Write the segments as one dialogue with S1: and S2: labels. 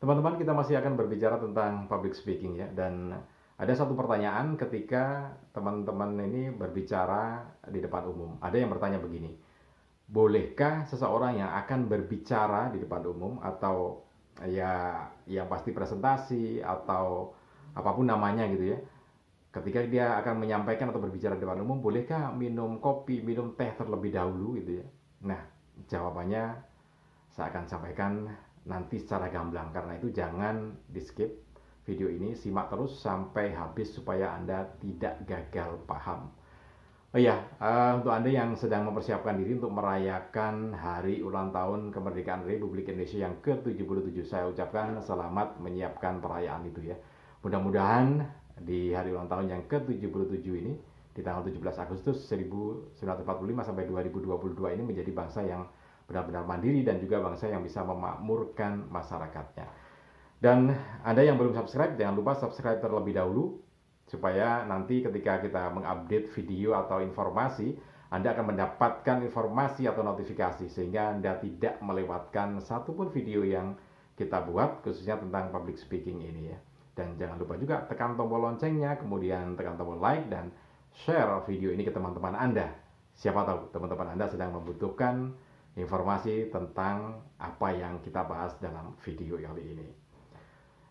S1: Teman-teman, kita masih akan berbicara tentang public speaking ya, dan ada satu pertanyaan ketika teman-teman ini berbicara di depan umum. Ada yang bertanya begini, bolehkah seseorang yang akan berbicara di depan umum atau ya yang pasti presentasi atau apapun namanya gitu ya, ketika dia akan menyampaikan atau berbicara di depan umum, bolehkah minum kopi, minum teh terlebih dahulu gitu ya? Nah, jawabannya saya akan sampaikan nanti secara gamblang. Karena itu jangan di skip video ini, simak terus sampai habis supaya Anda tidak gagal paham. Oh iya, untuk Anda yang sedang mempersiapkan diri untuk merayakan hari ulang tahun kemerdekaan Republik Indonesia yang ke-77, saya ucapkan selamat menyiapkan perayaan itu ya. Mudah-mudahan di hari ulang tahun yang ke-77 ini, di tanggal 17 Agustus 1945 sampai 2022 ini menjadi bangsa yang benar-benar mandiri dan juga bangsa yang bisa memakmurkan masyarakatnya. Dan Anda yang belum subscribe, jangan lupa subscribe terlebih dahulu supaya nanti ketika kita mengupdate video atau informasi, Anda akan mendapatkan informasi atau notifikasi sehingga Anda tidak melewatkan satupun video yang kita buat khususnya tentang public speaking ini ya. Dan jangan lupa juga tekan tombol loncengnya, kemudian tekan tombol like dan share video ini ke teman-teman Anda. Siapa tahu teman-teman Anda sedang membutuhkan informasi tentang apa yang kita bahas dalam video kali ini.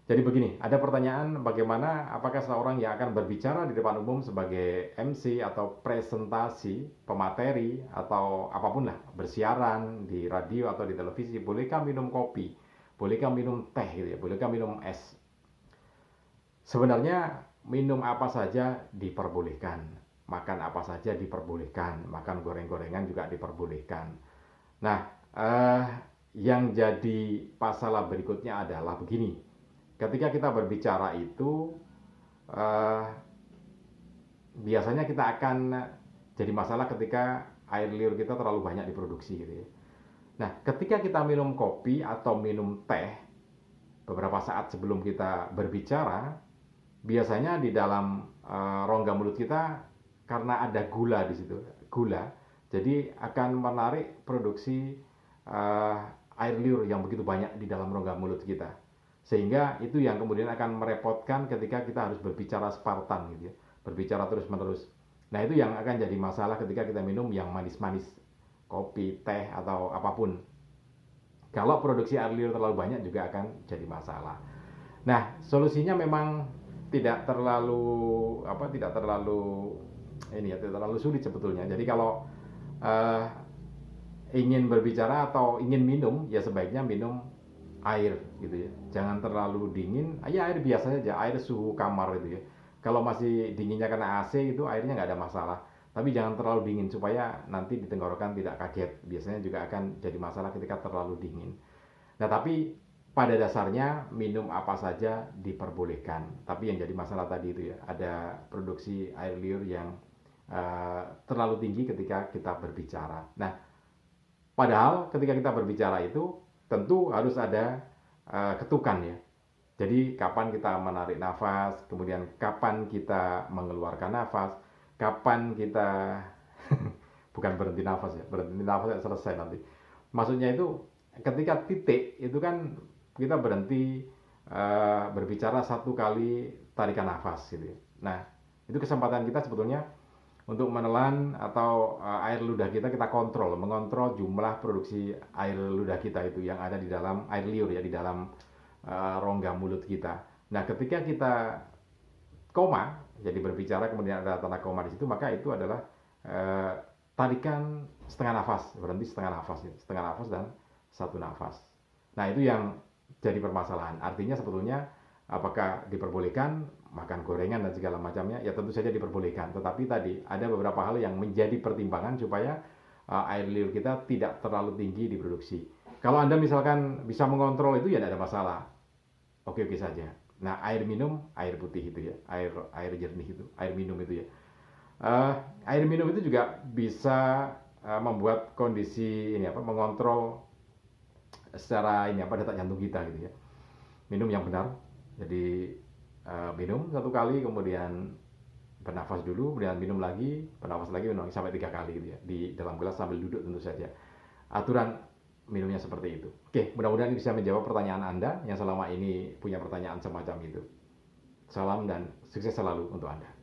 S1: Jadi begini, ada pertanyaan bagaimana apakah seorang yang akan berbicara di depan umum sebagai MC atau presentasi, pemateri atau apapun lah, bersiaran di radio atau di televisi, bolehkah minum kopi? Bolehkah minum teh gitu ya? Bolehkah minum es? Sebenarnya minum apa saja diperbolehkan, makan apa saja diperbolehkan, makan goreng-gorengan juga diperbolehkan. Nah, yang jadi masalah berikutnya adalah begini. Ketika kita berbicara itu, eh, biasanya kita akan jadi masalah ketika air liur kita terlalu banyak diproduksi gitu ya. Nah, ketika kita minum kopi atau minum teh beberapa saat sebelum kita berbicara, biasanya di dalam rongga mulut kita karena ada gula di situ, gula, jadi akan menarik produksi air liur yang begitu banyak di dalam rongga mulut kita. Sehingga itu yang kemudian akan merepotkan ketika kita harus berbicara spartan gitu ya, berbicara terus-menerus. Nah, itu yang akan jadi masalah ketika kita minum yang manis-manis, kopi, teh atau apapun. Kalau produksi air liur terlalu banyak juga akan jadi masalah. Nah, solusinya memang tidak terlalu tidak terlalu tidak terlalu sulit sebetulnya. Jadi kalau uh, ingin berbicara atau ingin minum, ya sebaiknya minum air gitu ya, jangan terlalu dingin, ya air biasa saja, air suhu kamar itu ya. Kalau masih dinginnya karena AC itu airnya nggak ada masalah, tapi jangan terlalu dingin supaya nanti di tenggorokan tidak kaget, biasanya juga akan jadi masalah ketika terlalu dingin. Nah, tapi pada dasarnya minum apa saja diperbolehkan, tapi yang jadi masalah tadi itu ya, ada produksi air liur yang terlalu tinggi ketika kita berbicara. Nah, padahal ketika kita berbicara itu tentu harus ada ketukan ya. Jadi kapan kita menarik nafas, kemudian kapan kita mengeluarkan nafas, kapan kita bukan berhenti nafas ya, berhenti nafas ya selesai nanti. Maksudnya itu ketika titik itu kan kita berhenti berbicara satu kali tarikan nafas gitu ya. Nah, itu kesempatan kita sebetulnya untuk menelan atau air ludah kita kontrol, mengontrol jumlah produksi air ludah kita itu yang ada di dalam air liur ya, di dalam rongga mulut kita. Nah, ketika kita koma, jadi berbicara kemudian ada tanda koma di situ, maka itu adalah tarikan setengah nafas, berhenti setengah nafas, setengah nafas dan satu nafas. Nah, itu yang jadi permasalahan. Artinya sebetulnya apakah diperbolehkan makan gorengan dan segala macamnya, ya tentu saja diperbolehkan, tetapi tadi ada beberapa hal yang menjadi pertimbangan supaya air liur kita tidak terlalu tinggi diproduksi. Kalau Anda misalkan bisa mengontrol itu ya tidak ada masalah, oke-oke saja. Nah, air minum, air putih itu ya, air jernih itu, air minum itu ya. Air minum itu juga bisa membuat kondisi ini mengontrol secara detak jantung kita gitu ya. Minum yang benar, jadi minum satu kali, kemudian bernafas dulu, kemudian minum lagi, bernafas lagi, minum lagi sampai 3 kali gitu ya, di dalam gelas sambil duduk tentu saja. Aturan minumnya seperti itu. Oke, mudah-mudahan ini bisa menjawab pertanyaan Anda yang selama ini punya pertanyaan semacam itu. Salam dan sukses selalu untuk Anda.